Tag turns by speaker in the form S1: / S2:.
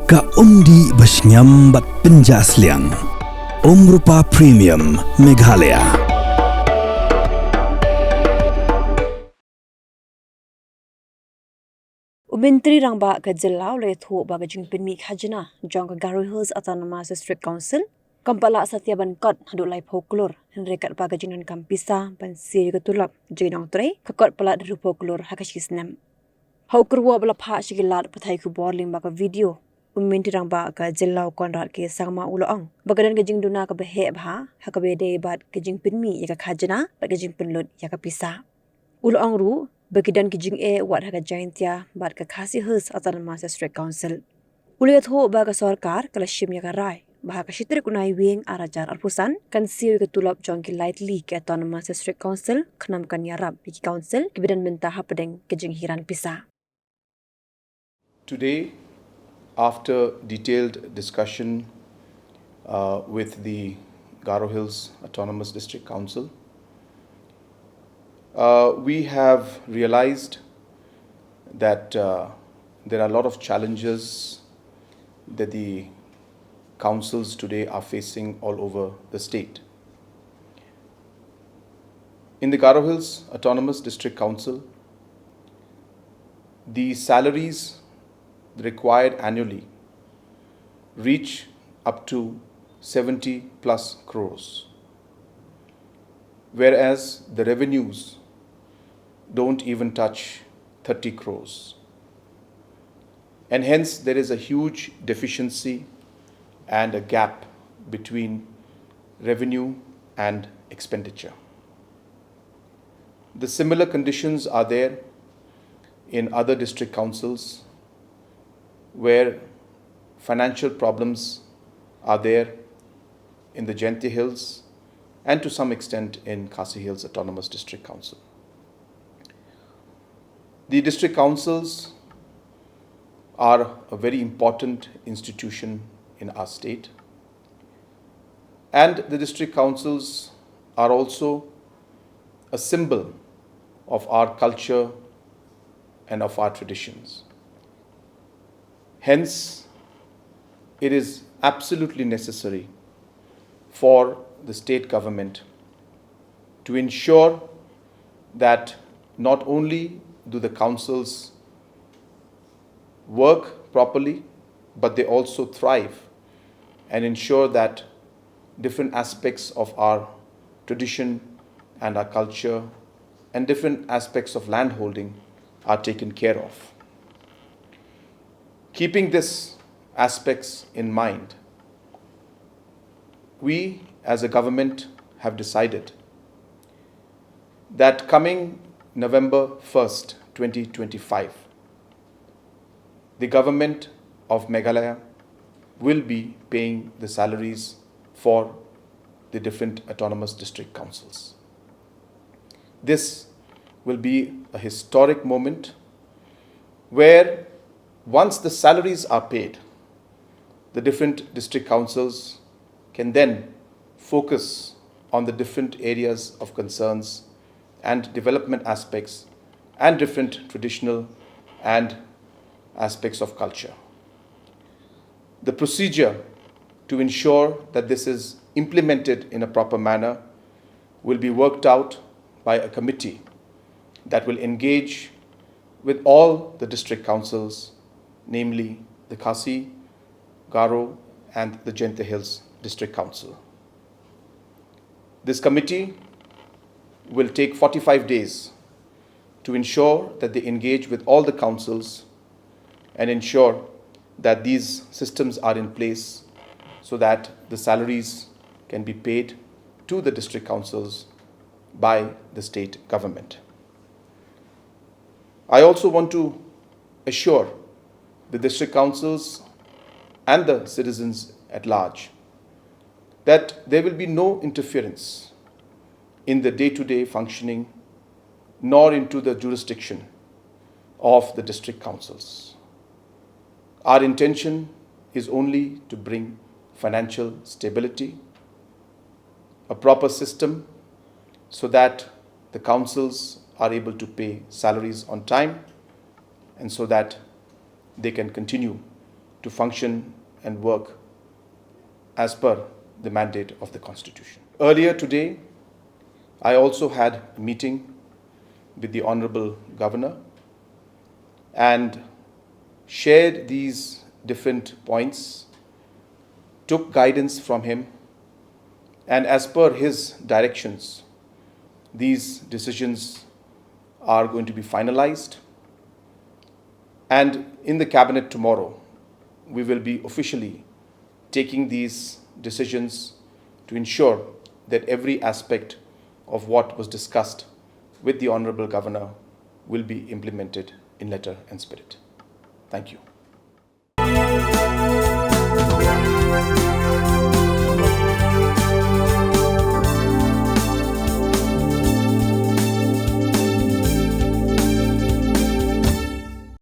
S1: Ka umdi basnyam bat penjasliang. Rupa Premium Meghalaya.
S2: Menteri Rangba ke Jylla oleh thu ba gajing penmi khajna jong Garo Hills Autonomous District Council kampala satya ban kot hadulai folklore rekat ba gajing nan kampisa ban Siew ke Tulop Nongtrei kakot pelat ru folklore hakashisnam hau kerwa bala pha shigilat pathai ku borling ba ka video Menteri Rangba ke Jylla konrat ke sangma uloang bagadan gajing duna ka behe bha hakabede bat gajing penmi ya ka khajna ba gajing penlut ya ka pisa uloang ru Bagidan kijing wat haga jaintia bat ka Khadc Hills Autonomous District Council. Uliat ho ba ka Sorkar kala shim ya ka rai. Baha ka shitri kunai wing arajar arpusan kan Siew ke Tulop jong ki lightly ke Autonomous District Council khnam kan yarab biki council kibidan minta hapadeng kijing hiran pisa.
S3: Today, after detailed discussion with the Garo Hills Autonomous District Council, we have realized that there are a lot of challenges that the councils today are facing all over the state. In the Garo Hills Autonomous District Council, the salaries required annually reach up to 70 plus crores, whereas the revenues don't even touch 30 crores. And hence there is a huge deficiency and a gap between revenue and expenditure. The similar conditions are there in other district councils where financial problems are there in the Jhadc Hills and to some extent in Khadc Hills Autonomous District Council. The district councils are a very important institution in our state, and the district councils are also a symbol of our culture and of our traditions. Hence, it is absolutely necessary for the state government to ensure that not only do the councils work properly, but they also thrive and ensure that different aspects of our tradition and our culture and different aspects of landholding are taken care of. Keeping these aspects in mind, we as a government have decided that coming November 1st, 2025, the government of Meghalaya will be paying the salaries for the different autonomous district councils. This will be a historic moment where once the salaries are paid, the different district councils can then focus on the different areas of concerns and development aspects and different traditional and aspects of culture. The procedure to ensure that this is implemented in a proper manner will be worked out by a committee that will engage with all the district councils, namely the Khadc, Garo and the Jhadc Hills District Council. This committee will take 45 days to ensure that they engage with all the councils and ensure that these systems are in place so that the salaries can be paid to the district councils by the state government. I also want to assure the district councils and the citizens at large that there will be no interference in the day-to-day functioning nor into the jurisdiction of the district councils. Our intention is only to bring financial stability, a proper system so that the councils are able to pay salaries on time and so that they can continue to function and work as per the mandate of the Constitution. Earlier today, I also had a meeting with the Honorable Governor and shared these different points, took guidance from him, and as per his directions, these decisions are going to be finalized. And in the cabinet tomorrow, we will be officially taking these decisions to ensure that every aspect of what was discussed with the Honorable Governor will be implemented in letter and spirit. Thank you.